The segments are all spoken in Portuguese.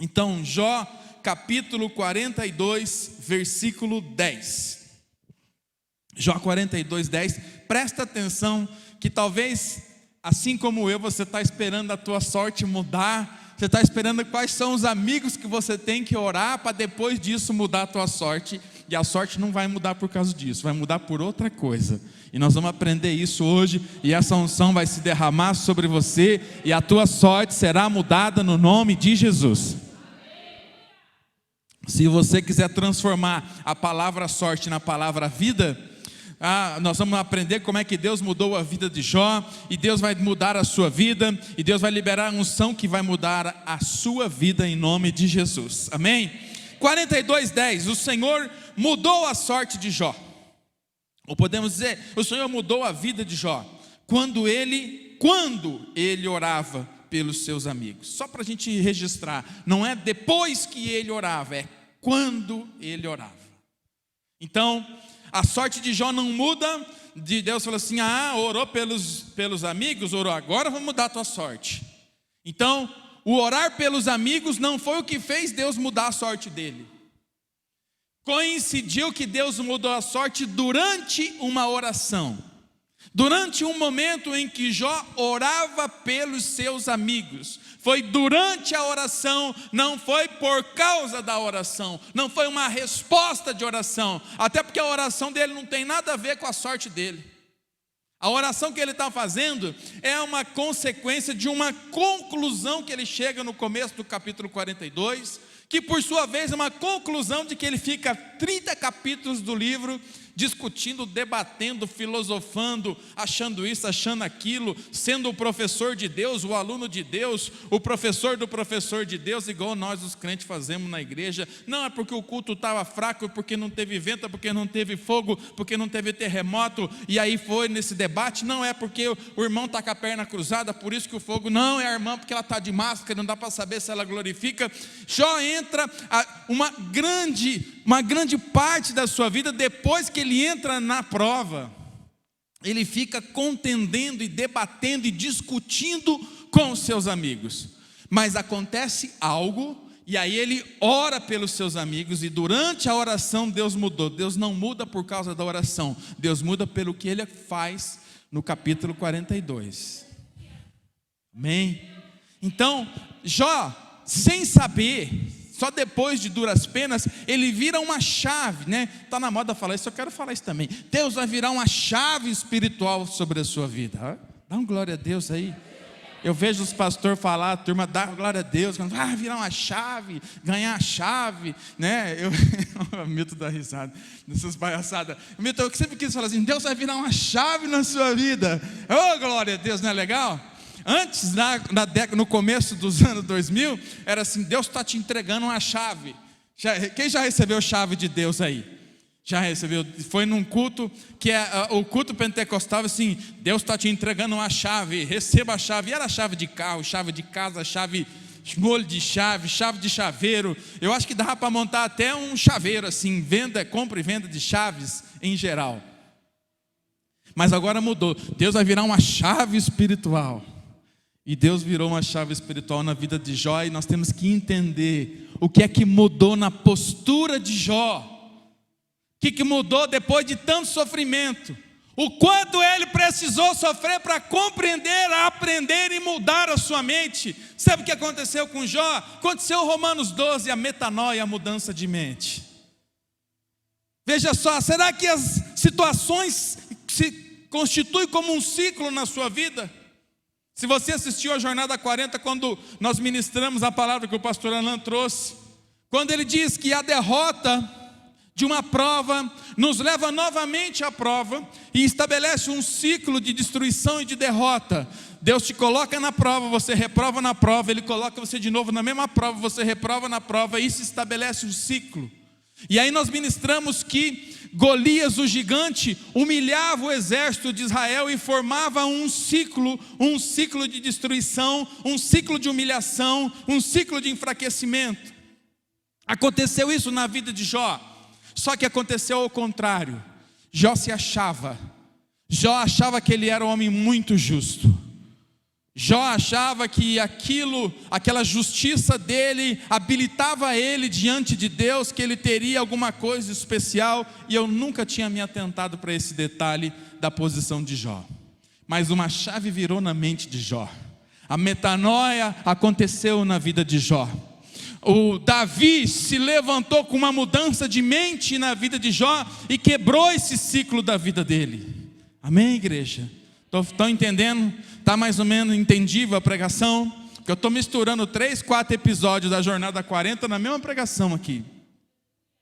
Então, Jó, capítulo 42, versículo 10. Jó 42, 10. Presta atenção que talvez, assim como eu, você está esperando a tua sorte mudar. Você está esperando quais são os amigos que você tem que orar para depois disso mudar a tua sorte. E a sorte não vai mudar por causa disso, vai mudar por outra coisa. E nós vamos aprender isso hoje. E essa unção vai se derramar sobre você. E a tua sorte será mudada no nome de Jesus. Se você quiser transformar a palavra sorte na palavra vida, nós vamos aprender como é que Deus mudou a vida de Jó. E Deus vai mudar a sua vida. E Deus vai liberar a unção que vai mudar a sua vida em nome de Jesus. Amém? 42:10. O Senhor mudou a sorte de Jó. Ou podemos dizer, o Senhor mudou a vida de Jó quando ele orava pelos seus amigos. Só para a gente registrar, não é depois que ele orava, é quando ele orava. Então, a sorte de Jó não muda. Deus falou assim: orou pelos amigos, orou, agora vou mudar a tua sorte. Então, o orar pelos amigos não foi o que fez Deus mudar a sorte dele. Coincidiu que Deus mudou a sorte durante uma oração. Durante um momento em que Jó orava pelos seus amigos. Foi durante a oração, não foi por causa da oração. Não foi uma resposta de oração. Até porque a oração dele não tem nada a ver com a sorte dele. A oração que ele está fazendo é uma consequência de uma conclusão que ele chega no começo do capítulo 42, que por sua vez é uma conclusão de que ele fica 30 capítulos do livro discutindo, debatendo, filosofando, achando isso, achando aquilo, sendo o professor de Deus, o aluno de Deus, o professor do professor de Deus, igual nós os crentes fazemos na igreja. Não é porque o culto estava fraco, porque não teve vento, é porque não teve fogo, porque não teve terremoto, e aí foi nesse debate. Não é porque o irmão está com a perna cruzada, por isso que o fogo, não, é a irmã porque ela está de máscara, não dá para saber se ela glorifica. Jó entra uma grande parte da sua vida, depois que ele entra na prova, ele fica contendendo e debatendo e discutindo com os seus amigos. Mas acontece algo, e aí ele ora pelos seus amigos, e durante a oração Deus mudou. Deus não muda por causa da oração, Deus muda pelo que ele faz no capítulo 42. Amém? Então, Jó, sem saber, só depois de duras penas, ele vira uma chave, né? Está na moda falar isso, eu quero falar isso também. Deus vai virar uma chave espiritual sobre a sua vida. Dá um glória a Deus aí. Eu vejo os pastores falar, a turma dá glória a Deus, virar uma chave, ganhar a chave, né? O Milton dá risada nessas palhaçadas. O Milton, eu sempre quis falar assim: Deus vai virar uma chave na sua vida. Oh, glória a Deus, não é legal? Antes, no começo dos anos 2000, era assim: Deus está te entregando uma chave. Quem já recebeu chave de Deus aí? Já recebeu? Foi num culto, que é o culto pentecostal, assim: Deus está te entregando uma chave, receba a chave. E era chave de carro, chave de casa, chave, molho de chave, chave de chaveiro. Eu acho que dava para montar até um chaveiro assim, compra e venda de chaves em geral. Mas agora mudou. Deus vai virar uma chave espiritual. E Deus virou uma chave espiritual na vida de Jó, e nós temos que entender o que é que mudou na postura de Jó. O que mudou depois de tanto sofrimento? O quanto ele precisou sofrer para compreender, aprender e mudar a sua mente. Sabe o que aconteceu com Jó? Aconteceu Romanos 12, a metanoia, a mudança de mente. Veja só, será que as situações se constituem como um ciclo na sua vida? Se você assistiu a Jornada 40, quando nós ministramos a palavra que o pastor Alan trouxe, quando ele diz que a derrota de uma prova nos leva novamente à prova e estabelece um ciclo de destruição e de derrota. Deus te coloca na prova, você reprova na prova, Ele coloca você de novo na mesma prova, você reprova na prova, e isso estabelece um ciclo. E aí nós ministramos que Golias, o gigante, humilhava o exército de Israel e formava um ciclo de destruição, um ciclo de humilhação, um ciclo de enfraquecimento. Aconteceu isso na vida de Jó, só que aconteceu ao contrário. Jó achava que ele era um homem muito justo. Jó achava que aquela justiça dele habilitava ele diante de Deus, que ele teria alguma coisa especial, e eu nunca tinha me atentado para esse detalhe da posição de Jó. Mas uma chave virou na mente de Jó. A metanoia aconteceu na vida de Jó. O Davi se levantou com uma mudança de mente na vida de Jó e quebrou esse ciclo da vida dele. Amém, igreja? Estão entendendo? Está mais ou menos entendível a pregação? Porque eu estou misturando 3, 4 episódios da Jornada 40 na mesma pregação aqui.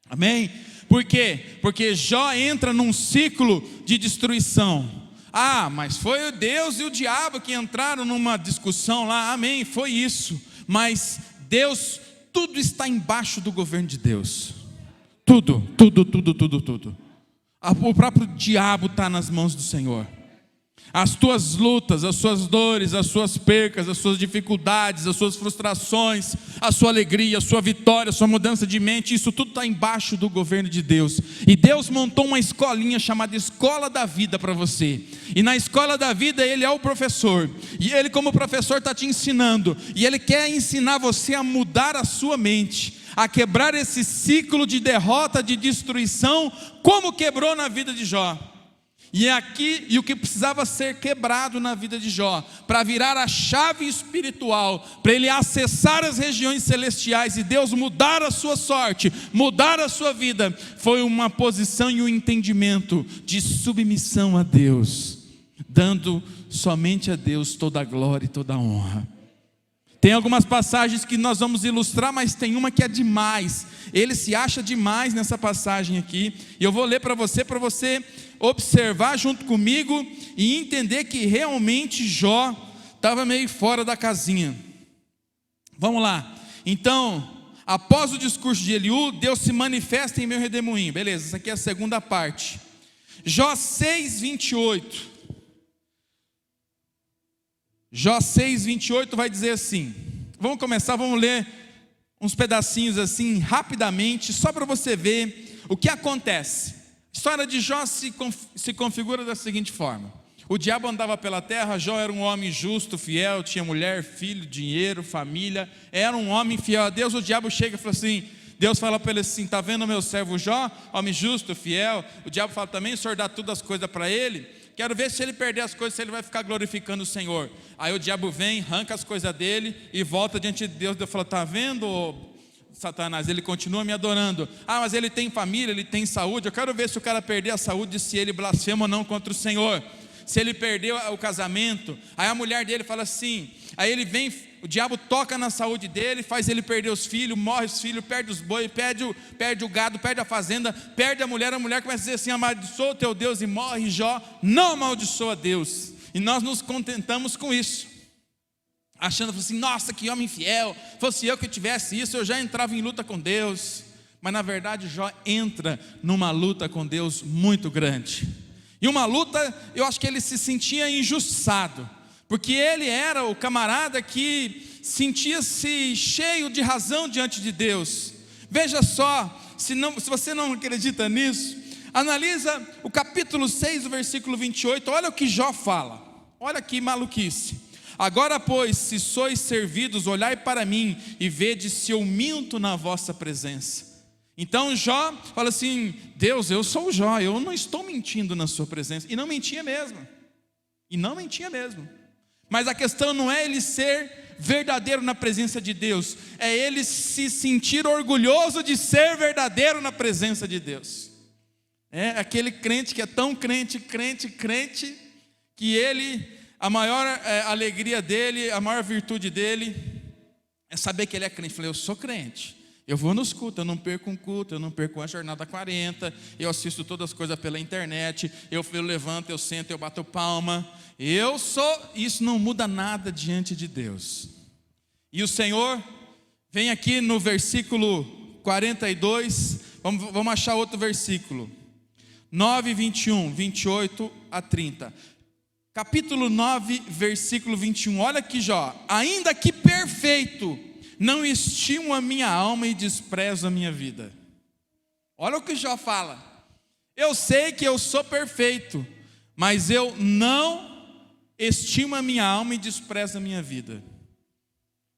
Amém? Por quê? Porque Jó entra num ciclo de destruição. Mas foi o Deus e o diabo que entraram numa discussão lá. Amém, foi isso. Mas Deus, tudo está embaixo do governo de Deus. Tudo. O próprio diabo está nas mãos do Senhor. As tuas lutas, as suas dores, as suas percas, as suas dificuldades, as suas frustrações, a sua alegria, a sua vitória, a sua mudança de mente, isso tudo está embaixo do governo de Deus. E Deus montou uma escolinha chamada Escola da Vida para você. E na Escola da Vida Ele é o professor. E Ele, como professor, está te ensinando. E Ele quer ensinar você a mudar a sua mente, a quebrar esse ciclo de derrota, de destruição, como quebrou na vida de Jó. E o que precisava ser quebrado na vida de Jó, para virar a chave espiritual, para ele acessar as regiões celestiais e Deus mudar a sua sorte, mudar a sua vida, foi uma posição e um entendimento de submissão a Deus, dando somente a Deus toda a glória e toda a honra. Tem algumas passagens que nós vamos ilustrar, mas tem uma que é demais. Ele se acha demais nessa passagem aqui, e eu vou ler para você observar junto comigo e entender que realmente Jó estava meio fora da casinha. Vamos lá. Então, após o discurso de Eliú, Deus se manifesta em meu redemoinho. Beleza, essa aqui é a segunda parte. Jó 6:28. Jó 6:28 vai dizer assim. Vamos começar, vamos ler uns pedacinhos assim rapidamente, só para você ver o que acontece. A história de Jó se configura da seguinte forma: o diabo andava pela terra, Jó era um homem justo, fiel, tinha mulher, filho, dinheiro, família, era um homem fiel a Deus. O diabo chega e fala assim, Deus fala para ele assim, está vendo o meu servo Jó, homem justo, fiel? O diabo fala também, o Senhor dá todas as coisas para ele, quero ver se ele perder as coisas, se ele vai ficar glorificando o Senhor. Aí o diabo vem, arranca as coisas dele e volta diante de Deus. Deus fala, está vendo, Satanás, ele continua me adorando. Mas ele tem família, ele tem saúde. Eu quero ver se o cara perder a saúde, se ele blasfema ou não contra o Senhor. Se ele perdeu o casamento. Aí a mulher dele fala assim, aí ele vem, o diabo toca na saúde dele, faz ele perder os filhos, morre os filhos, perde os bois, perde o gado, perde a fazenda, perde a mulher começa a dizer assim, amaldiçoa o teu Deus, e morre. Jó não amaldiçoa Deus. E nós nos contentamos com isso, achando assim, nossa, que homem fiel, fosse eu que tivesse isso, eu já entrava em luta com Deus. Mas na verdade Jó entra numa luta com Deus muito grande. E uma luta, eu acho que ele se sentia injustiçado, porque ele era o camarada que sentia-se cheio de razão diante de Deus. Veja só, se você não acredita nisso, analisa o capítulo 6, o versículo 28, olha o que Jó fala, olha que maluquice. Agora, pois, se sois servidos, olhai para mim e vede se eu minto na vossa presença. Então Jó fala assim, Deus, eu sou o Jó, eu não estou mentindo na sua presença. E não mentia mesmo. Mas a questão não é ele ser verdadeiro na presença de Deus, é ele se sentir orgulhoso de ser verdadeiro na presença de Deus. É aquele crente que é tão crente, que ele, a maior alegria dele, a maior virtude dele é saber que ele é crente. Eu falei, eu sou crente, eu vou nos cultos, eu não perco um culto, eu não perco a Jornada 40, eu assisto todas as coisas pela internet, eu levanto, eu sento, eu bato palma, isso não muda nada diante de Deus. E o Senhor vem aqui no versículo 42, vamos achar outro versículo, 9, 21, 28 a 30. Capítulo 9, versículo 21, olha aqui Jó, ainda que perfeito, não estimo a minha alma e desprezo a minha vida. Olha o que Jó fala, eu sei que eu sou perfeito, mas eu não estima a minha alma e despreza a minha vida.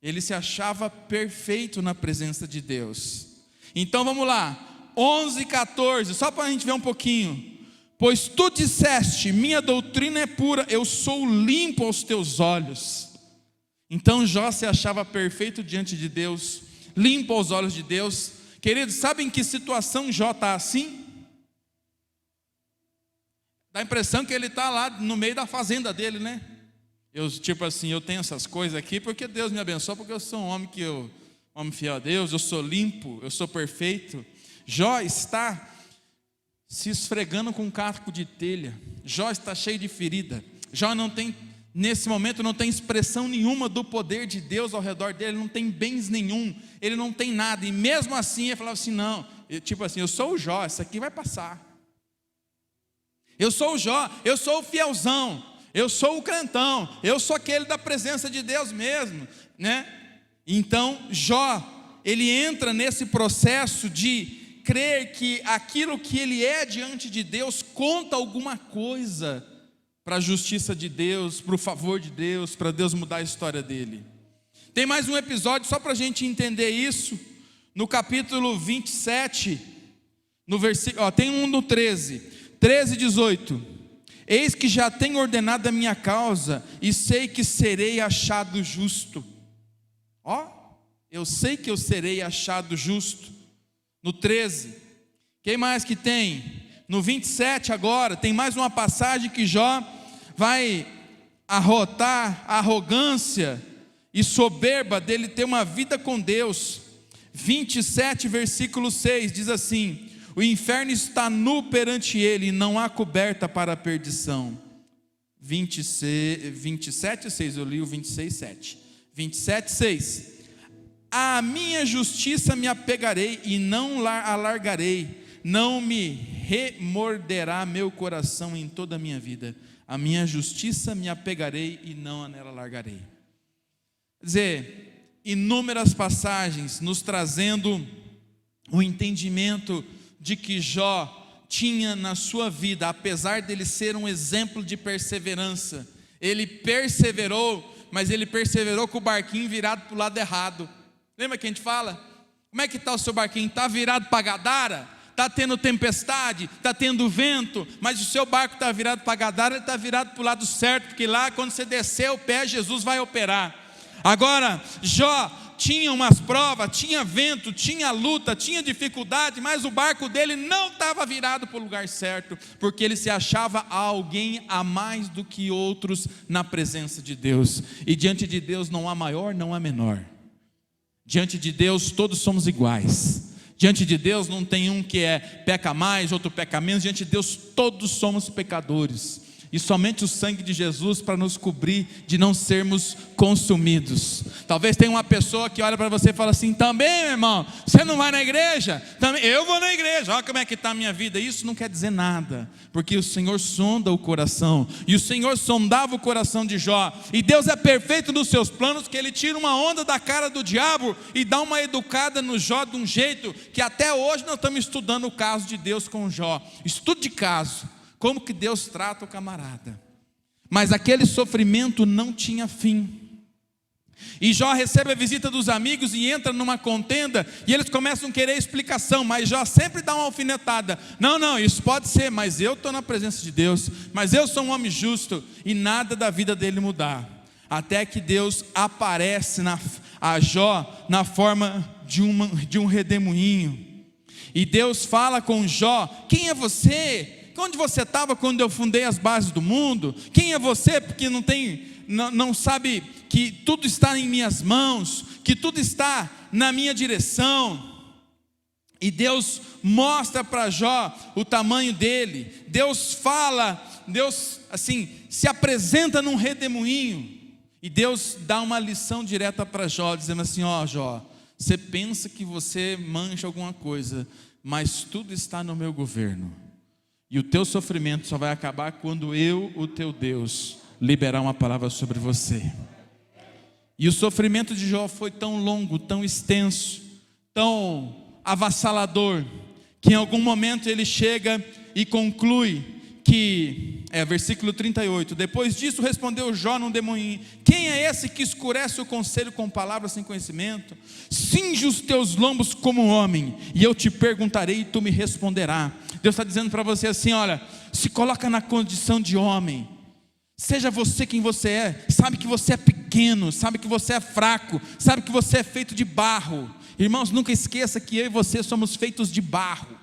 Ele se achava perfeito na presença de Deus. Então vamos lá, 11 e 14, só para a gente ver um pouquinho. Pois tu disseste, minha doutrina é pura, eu sou limpo aos teus olhos. Então Jó se achava perfeito diante de Deus, limpo aos olhos de Deus. Queridos, sabem em que situação Jó está assim? Dá a impressão que ele está lá no meio da fazenda dele, né? Tipo assim, eu tenho essas coisas aqui porque Deus me abençoou, porque eu sou um homem homem fiel a Deus, eu sou limpo, eu sou perfeito. Jó está se esfregando com um caco de telha. Jó está cheio de ferida. Jó não tem, nesse momento, não tem expressão nenhuma do poder de Deus ao redor dele, ele não tem bens nenhum, ele não tem nada, e mesmo assim ele falava assim, não, tipo assim, eu sou o Jó, isso aqui vai passar. Eu sou o Jó, eu sou o fielzão, eu sou o crentão, eu sou aquele da presença de Deus mesmo, né? Então Jó, ele entra nesse processo de crer que aquilo que ele é diante de Deus conta alguma coisa para a justiça de Deus, para o favor de Deus, para Deus mudar a história dele. Tem mais um episódio só para a gente entender isso, no capítulo 27, no versículo, tem um no 13, 18. Eis que já tenho ordenado a minha causa, e sei que serei achado justo. Eu sei que eu serei achado justo. No 13, quem mais que tem? No 27 agora, tem mais uma passagem que Jó vai arrotar a arrogância e soberba dele ter uma vida com Deus. 27 versículo 6 diz assim: o inferno está nu perante ele, e não há coberta para a perdição. 27, 6, eu li o 26, 7. 27, 6. A minha justiça me apegarei e não alargarei, não me remorderá meu coração em toda a minha vida. A minha justiça me apegarei e não nela alargarei. Quer dizer, inúmeras passagens nos trazendo o entendimento de que Jó tinha na sua vida, apesar dele ser um exemplo de perseverança, ele perseverou, mas ele perseverou com o barquinho virado para o lado errado. Lembra que a gente fala? Como é que está o seu barquinho? Está virado para Gadara? Está tendo tempestade? Está tendo vento? Mas o seu barco está virado para Gadara, ele está virado para o lado certo, porque lá quando você descer o pé, Jesus vai operar. Agora, Jó tinha umas provas, tinha vento, tinha luta, tinha dificuldade, mas o barco dele não estava virado para o lugar certo, porque ele se achava alguém a mais do que outros na presença de Deus. E diante de Deus não há maior, não há menor. Diante de Deus todos somos iguais. Diante de Deus não tem um que peca mais, outro peca menos. Diante de Deus todos somos pecadores, e somente o sangue de Jesus para nos cobrir de não sermos consumidos. Talvez tenha uma pessoa que olha para você e fala assim: também, meu irmão, você não vai na igreja? Também, eu vou na igreja, olha como é que está a minha vida. Isso não quer dizer nada, porque o Senhor sonda o coração, e o Senhor sondava o coração de Jó, e Deus é perfeito nos seus planos, que Ele tira uma onda da cara do diabo e dá uma educada no Jó de um jeito que até hoje nós estamos estudando o caso de Deus com Jó. Estudo de caso, como que Deus trata o camarada. Mas aquele sofrimento não tinha fim. E Jó recebe a visita dos amigos e entra numa contenda, e eles começam a querer explicação, mas Jó sempre dá uma alfinetada: não, isso pode ser, mas eu estou na presença de Deus, mas eu sou um homem justo. E nada da vida dele mudar, até que Deus aparece a Jó na forma de um redemoinho. E Deus fala com Jó: quem é você? Onde você estava quando eu fundei as bases do mundo? Quem é você? Porque não sabe que tudo está em minhas mãos, que tudo está na minha direção. E Deus mostra para Jó o tamanho dele. Deus fala, Deus assim se apresenta num redemoinho, e Deus dá uma lição direta para Jó, dizendo assim: Jó, você pensa que você manja alguma coisa, mas tudo está no meu governo. E o teu sofrimento só vai acabar quando eu, o teu Deus, liberar uma palavra sobre você. E o sofrimento de Jó foi tão longo, tão extenso, tão avassalador, que em algum momento ele chega e conclui que versículo 38. Depois disso respondeu Jó num demoinho: quem é esse que escurece o conselho com palavras sem conhecimento? Cinge os teus lombos como um homem, e eu te perguntarei e tu me responderás. Deus está dizendo para você assim: olha, se coloca na condição de homem. Seja você quem você é. Sabe que você é pequeno, sabe que você é fraco, sabe que você é feito de barro. Irmãos, nunca esqueça que eu e você somos feitos de barro.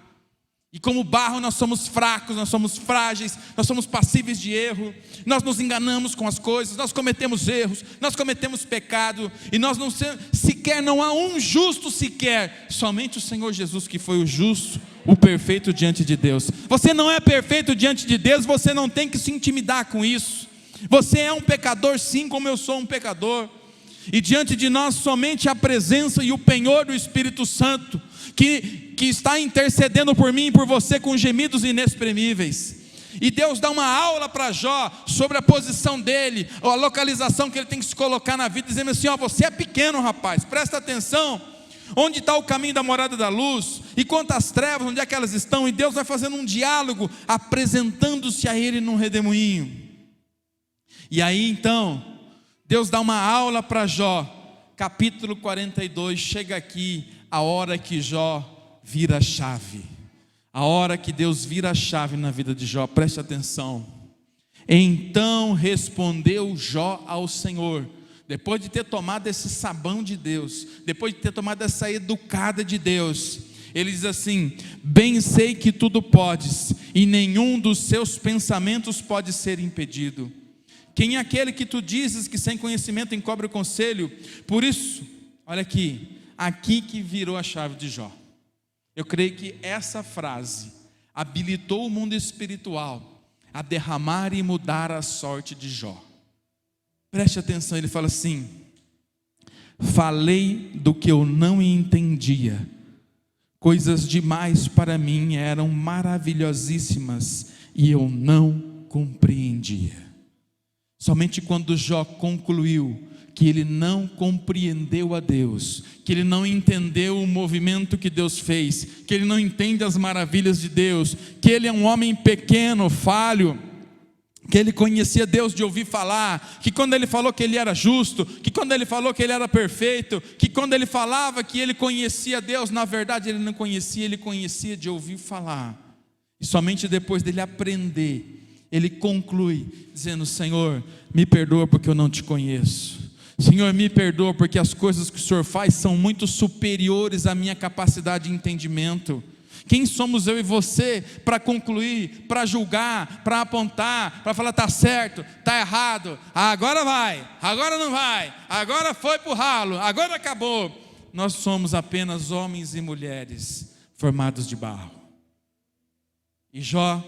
E como barro nós somos fracos, nós somos frágeis, nós somos passíveis de erro, nós nos enganamos com as coisas, nós cometemos erros, nós cometemos pecado, e nós não há um justo sequer, somente o Senhor Jesus que foi o justo, o perfeito diante de Deus. Você não é perfeito diante de Deus, você não tem que se intimidar com isso. Você é um pecador sim, como eu sou um pecador, e diante de nós somente a presença e o penhor do Espírito Santo, que está intercedendo por mim e por você com gemidos inexprimíveis. E Deus dá uma aula para Jó sobre a posição dele, ou a localização que ele tem que se colocar na vida, dizendo assim: ó, você é pequeno, rapaz, presta atenção, onde está o caminho da morada da luz, e quanto às trevas, onde é que elas estão? E Deus vai fazendo um diálogo, apresentando-se a ele num redemoinho. E aí então, Deus dá uma aula para Jó, capítulo 42, chega aqui a hora que Jó vira a chave, a hora que Deus vira a chave na vida de Jó. Preste atenção. Então respondeu Jó ao Senhor, depois de ter tomado esse sabão de Deus, depois de ter tomado essa educada de Deus, ele diz assim: bem sei que tudo podes, e nenhum dos seus pensamentos pode ser impedido. Quem é aquele que tu dizes que sem conhecimento encobre o conselho? Por isso, olha aqui que virou a chave de Jó. Eu creio que essa frase habilitou o mundo espiritual a derramar e mudar a sorte de Jó. Preste atenção, ele fala assim: falei do que eu não entendia, coisas demais para mim eram maravilhosíssimas e eu não compreendia. Somente quando Jó concluiu que ele não compreendeu a Deus, que ele não entendeu o movimento que Deus fez, que ele não entende as maravilhas de Deus, que ele é um homem pequeno, falho, que ele conhecia Deus de ouvir falar, que quando ele falou que ele era justo, que quando ele falou que ele era perfeito, que quando ele falava que ele conhecia Deus, na verdade ele não conhecia, ele conhecia de ouvir falar. E somente depois dele aprender, ele conclui dizendo: Senhor, me perdoa porque eu não te conheço. Senhor, me perdoa porque as coisas que o Senhor faz são muito superiores à minha capacidade de entendimento. Quem somos eu e você para concluir, para julgar, para apontar, para falar está certo, está errado, agora vai, agora não vai, agora foi para o ralo, agora acabou. Nós somos apenas homens e mulheres formados de barro. E Jó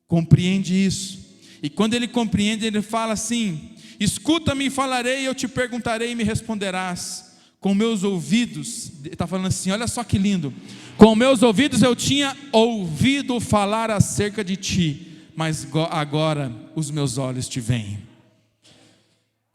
compreende isso, e quando ele compreende, ele fala assim: escuta-me e falarei, eu te perguntarei e me responderás. Com meus ouvidos, ele está falando assim, olha só que lindo, com meus ouvidos eu tinha ouvido falar acerca de ti, mas agora os meus olhos te veem.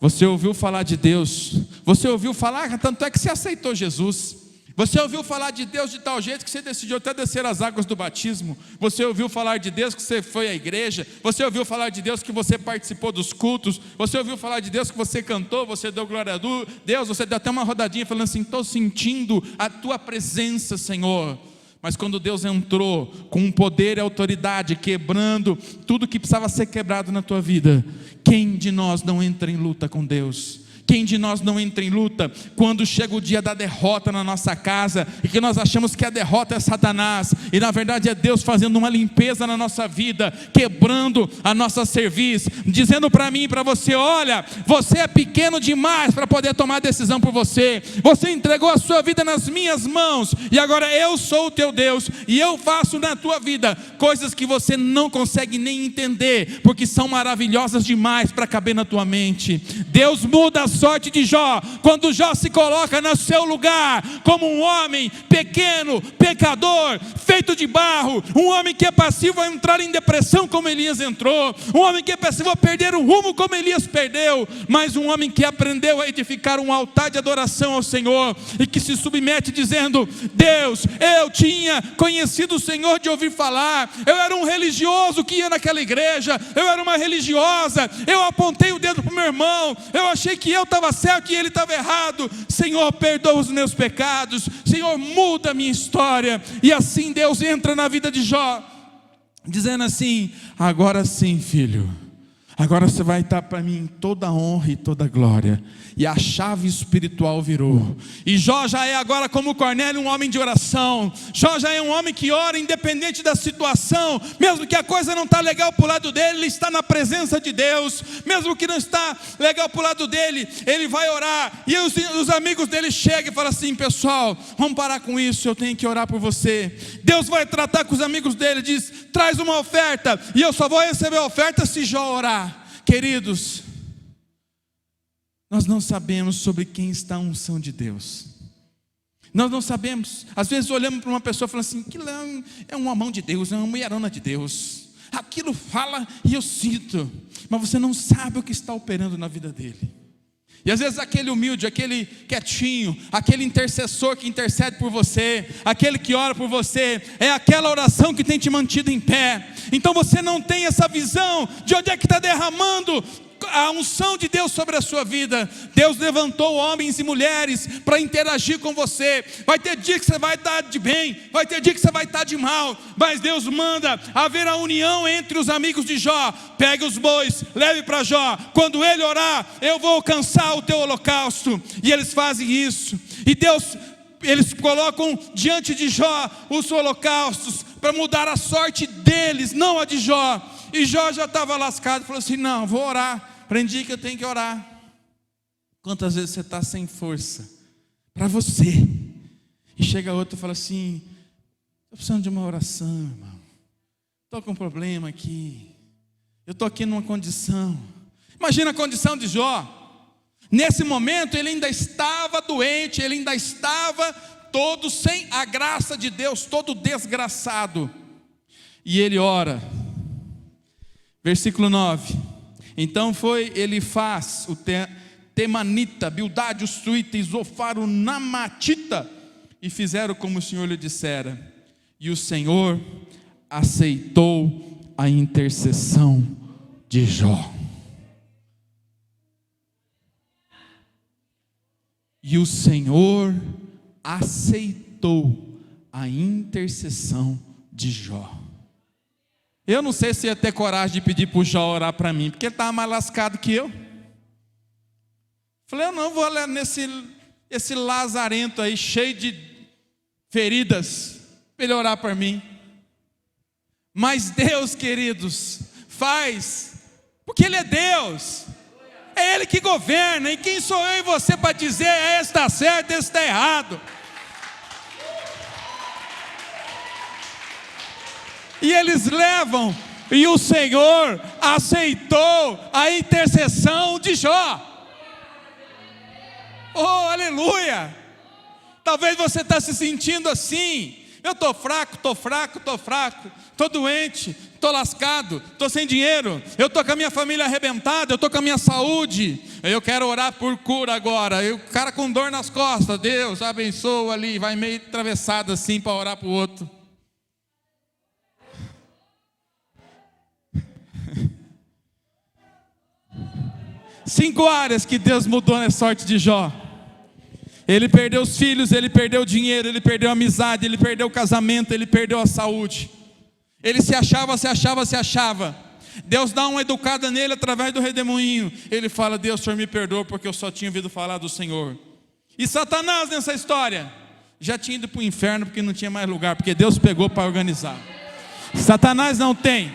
Você ouviu falar de Deus, você ouviu falar, tanto é que você aceitou Jesus. Você ouviu falar de Deus de tal jeito que você decidiu até descer as águas do batismo. Você ouviu falar de Deus que você foi à igreja. Você ouviu falar de Deus que você participou dos cultos. Você ouviu falar de Deus que você cantou, você deu glória a Deus. Você deu até uma rodadinha falando assim: estou sentindo a tua presença, Senhor. Mas quando Deus entrou com poder e autoridade, quebrando tudo que precisava ser quebrado na tua vida, quem de nós não entra em luta com Deus? Quem de nós não entra em luta quando chega o dia da derrota na nossa casa e que nós achamos que a derrota é Satanás e na verdade é Deus fazendo uma limpeza na nossa vida, quebrando a nossa cerviz, dizendo para mim e para você: olha, você é pequeno demais para poder tomar decisão por você. Você entregou a sua vida nas minhas mãos e agora eu sou o teu Deus e eu faço na tua vida coisas que você não consegue nem entender, porque são maravilhosas demais para caber na tua mente. Deus muda as sorte de Jó, quando Jó se coloca no seu lugar, como um homem pequeno, pecador, feito de barro, um homem que é passivo a entrar em depressão como Elias entrou, um homem que é passivo a perder o rumo como Elias perdeu, mas um homem que aprendeu a edificar um altar de adoração ao Senhor, e que se submete dizendo: Deus, eu tinha conhecido o Senhor de ouvir falar, eu era um religioso que ia naquela igreja, eu era uma religiosa, eu apontei o dedo para o meu irmão, eu achei que eu estava certo e ele estava errado. Senhor, perdoa os meus pecados, Senhor, muda a minha história. E assim Deus entra na vida de Jó, dizendo assim: agora sim, filho, agora você vai estar para mim toda a honra e toda a glória. E a chave espiritual virou. E Jó já é agora, como Cornélio, um homem de oração. Jó já é um homem que ora independente da situação. Mesmo que a coisa não está legal para o lado dele, ele está na presença de Deus. Mesmo que não está legal para o lado dele, ele vai orar. E os amigos dele chegam e falam assim: pessoal, vamos parar com isso, eu tenho que orar por você. Deus vai tratar com os amigos dele, diz: traz uma oferta, e eu só vou receber a oferta se Jó orar. Queridos, nós não sabemos sobre quem está a unção de Deus. Nós não sabemos. Às vezes olhamos para uma pessoa e falamos assim: aquilo é uma mão de Deus, é uma mulherona de Deus. Aquilo fala e eu sinto. Mas você não sabe o que está operando na vida dele. E às vezes aquele humilde, aquele quietinho, aquele intercessor que intercede por você, aquele que ora por você, é aquela oração que tem te mantido em pé. Então você não tem essa visão de onde é que está derramando a unção de Deus sobre a sua vida. Deus levantou homens e mulheres para interagir com você. Vai ter dia que você vai estar de bem, vai ter dia que você vai estar de mal, mas Deus manda haver a união entre os amigos de Jó. Pegue os bois, leve para Jó, quando ele orar, eu vou alcançar o teu holocausto. E eles fazem isso, e eles colocam diante de Jó os holocaustos, para mudar a sorte deles, não a de Jó. E Jó já estava lascado, falou assim: não, vou orar, aprendi que eu tenho que orar. Quantas vezes você está sem força para você, e chega outro e fala assim: estou precisando de uma oração, irmão, estou com um problema aqui, eu estou aqui numa condição. Imagina a condição de Jó. Nesse momento ele ainda estava doente, ele ainda estava todo sem a graça de Deus, todo desgraçado. E ele ora. Versículo 9: então foi Elifaz, o Temanita, Bildade, o Suíta, e Zofar, o Namatita, e fizeram como o Senhor lhe dissera. E o Senhor aceitou a intercessão de Jó. E o Senhor aceitou a intercessão de Jó. Eu não sei se ia ter coragem de pedir para o Jó orar para mim, porque ele estava mais lascado que eu. Falei: eu não vou olhar esse lazarento aí, cheio de feridas, para ele orar para mim. Mas Deus, queridos, faz, porque Ele é Deus. É Ele que governa, e quem sou eu e você para dizer: esse está certo, esse está errado? E eles levam, e o Senhor aceitou a intercessão de Jó. Oh, aleluia! Talvez você está se sentindo assim: eu estou fraco, estou doente, estou lascado, estou sem dinheiro, eu estou com a minha família arrebentada, eu estou com a minha saúde, eu quero orar por cura agora. E o cara com dor nas costas: Deus abençoa ali, vai meio atravessado assim para orar para o outro. Cinco áreas que Deus mudou na sorte de Jó. Ele perdeu os filhos, ele perdeu o dinheiro, ele perdeu a amizade, ele perdeu o casamento, ele perdeu a saúde. Ele se achava. Deus dá uma educada nele através do redemoinho. Ele fala: Deus, o Senhor me perdoa, porque eu só tinha ouvido falar do Senhor. E Satanás nessa história já tinha ido para o inferno, porque não tinha mais lugar, porque Deus pegou para organizar. Satanás não tem.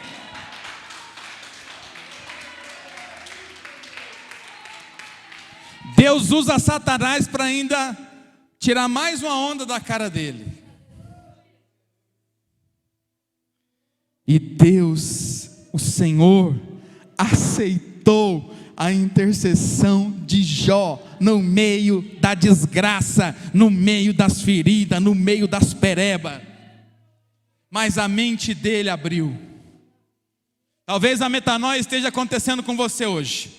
Deus usa Satanás para ainda tirar mais uma onda da cara dele. E Deus, o Senhor, aceitou a intercessão de Jó, no meio da desgraça, no meio das feridas, no meio das perebas. Mas a mente dele abriu. Talvez a metanoia esteja acontecendo com você hoje.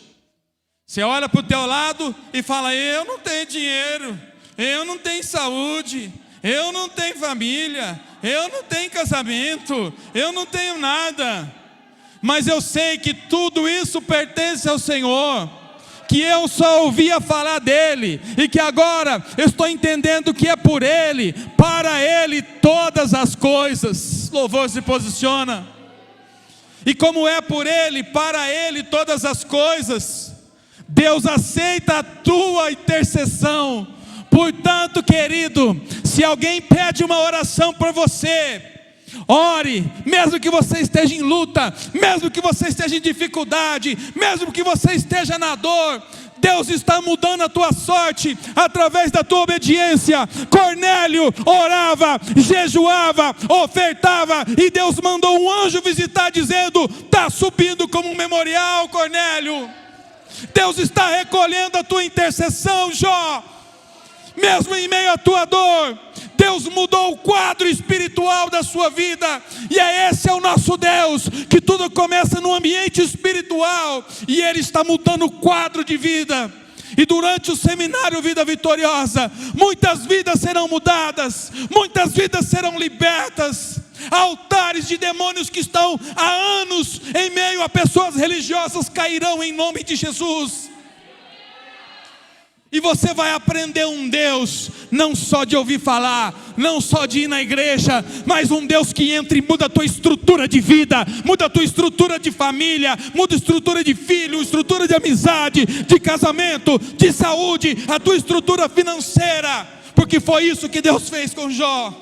Você olha para o teu lado e fala: eu não tenho dinheiro, eu não tenho saúde, eu não tenho família, eu não tenho casamento, eu não tenho nada. Mas eu sei que tudo isso pertence ao Senhor, que eu só ouvia falar dele, e que agora eu estou entendendo que é por ele, para ele todas as coisas. Louvor se posiciona. E como é por ele, para ele todas as coisas, Deus aceita a tua intercessão. Portanto, querido, se alguém pede uma oração por você, ore, mesmo que você esteja em luta, mesmo que você esteja em dificuldade, mesmo que você esteja na dor. Deus está mudando a tua sorte através da tua obediência. Cornélio orava, jejuava, ofertava, e Deus mandou um anjo visitar dizendo: está subindo como um memorial, Cornélio. Deus está recolhendo a tua intercessão, Jó. Mesmo em meio à tua dor, Deus mudou o quadro espiritual da sua vida. E esse é o nosso Deus, que tudo começa no ambiente espiritual, e Ele está mudando o quadro de vida. E durante o seminário Vida Vitoriosa, muitas vidas serão mudadas, muitas vidas serão libertas. Altares de demônios que estão há anos em meio a pessoas religiosas cairão em nome de Jesus. E você vai aprender um Deus, não só de ouvir falar, não só de ir na igreja, mas um Deus que entra e muda a tua estrutura de vida, muda a tua estrutura de família, muda a estrutura de filho, estrutura de amizade, de casamento, de saúde, a tua estrutura financeira, porque foi isso que Deus fez com Jó.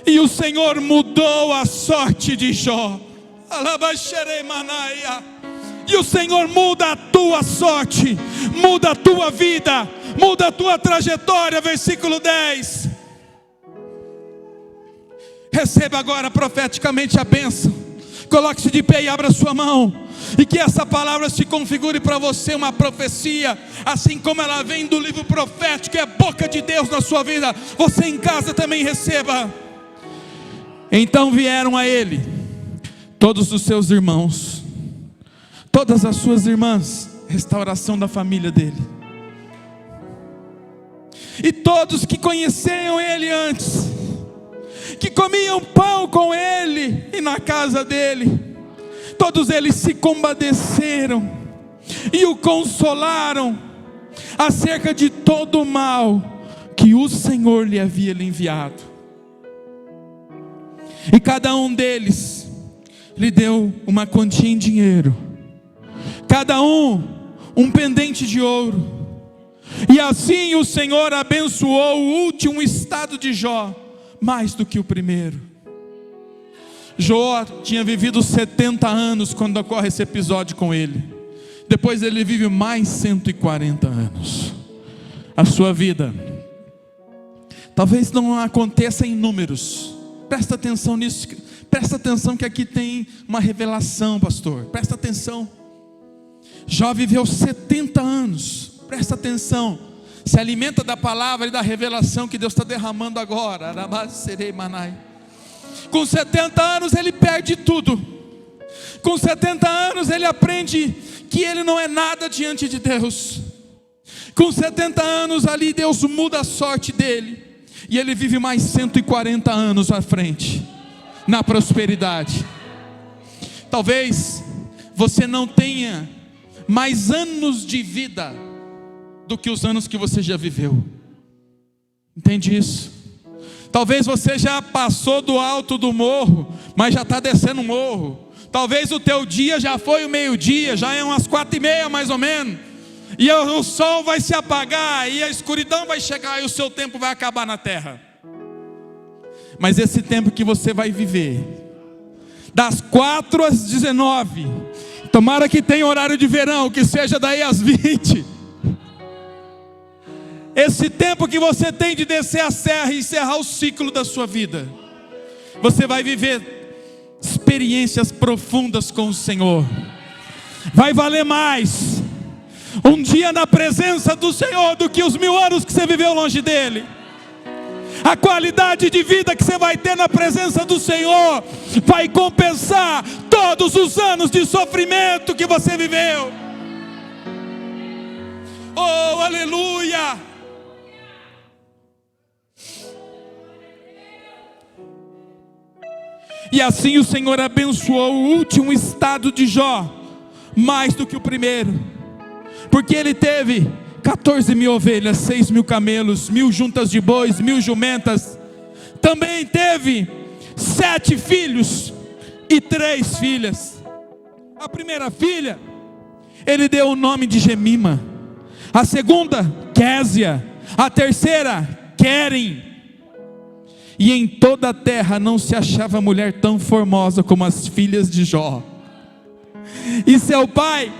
E o Senhor mudou a sorte de Jó. E o Senhor muda a tua sorte, muda a tua vida, muda a tua trajetória. Versículo 10. Receba agora profeticamente a bênção. Coloque-se de pé e abra sua mão, e que essa palavra se configure para você uma profecia, assim como ela vem do livro profético, é a boca de Deus na sua vida. Você em casa também receba. Então vieram a ele todos os seus irmãos, todas as suas irmãs, restauração da família dele, e todos que conheciam ele antes, que comiam pão com ele e na casa dele, todos eles se compadeceram e o consolaram acerca de todo o mal que o Senhor lhe havia enviado. E cada um deles lhe deu uma quantia em dinheiro, cada um pendente de ouro. E assim o Senhor abençoou o último estado de Jó mais do que o primeiro. Jó tinha vivido 70 anos quando ocorre esse episódio com ele. Depois ele vive mais 140 anos. A sua vida talvez não aconteça em números. Presta atenção nisso. Presta atenção que aqui tem uma revelação, pastor. Presta atenção. Jó viveu 70 anos. Presta atenção. Se alimenta da palavra e da revelação que Deus está derramando agora. Com 70 anos ele perde tudo. Com 70 anos ele aprende que ele não é nada diante de Deus. Com 70 anos ali Deus muda a sorte dele. E ele vive mais 140 anos à frente, na prosperidade. Talvez você não tenha mais anos de vida do que os anos que você já viveu. Entende isso? Talvez você já passou do alto do morro, mas já está descendo o morro. Talvez o teu dia já foi o meio-dia, já é umas 4:30 mais ou menos. E o sol vai se apagar, e a escuridão vai chegar, e o seu tempo vai acabar na terra. Mas esse tempo que você vai viver, das 4 às 19, tomara que tenha horário de verão, que seja daí às 20. Esse tempo que você tem de descer a serra e encerrar o ciclo da sua vida, você vai viver experiências profundas com o Senhor. Vai valer mais um dia na presença do Senhor do que os 1000 anos que você viveu longe dele. A qualidade de vida que você vai ter na presença do Senhor vai compensar todos os anos de sofrimento que você viveu. Oh, aleluia! E assim o Senhor abençoou o último estado de Jó, mais do que o primeiro, porque ele teve 14.000 ovelhas, 6.000 camelos, 1.000 juntas de bois, 1.000 jumentas. Também teve 7 filhos e 3 filhas. A primeira filha, ele deu o nome de Gemima. A segunda, Késia. A terceira, Querem. E em toda a terra não se achava mulher tão formosa como as filhas de Jó. E seu pai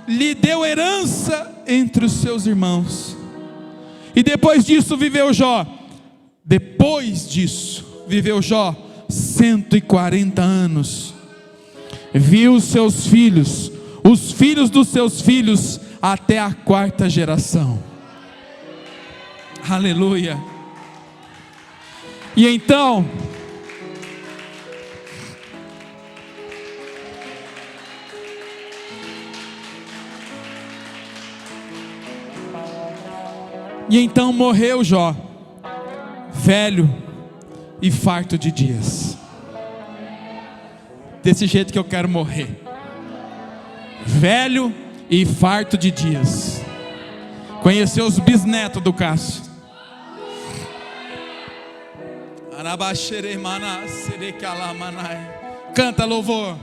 lhe deu herança entre os seus irmãos. E depois disso viveu Jó 140 anos. Viu seus filhos, os filhos dos seus filhos, até a 4ª geração. Aleluia. E então, morreu Jó, velho e farto de dias. Desse jeito que eu quero morrer, velho e farto de dias. Conheceu os bisnetos do Cássio. Canta louvor.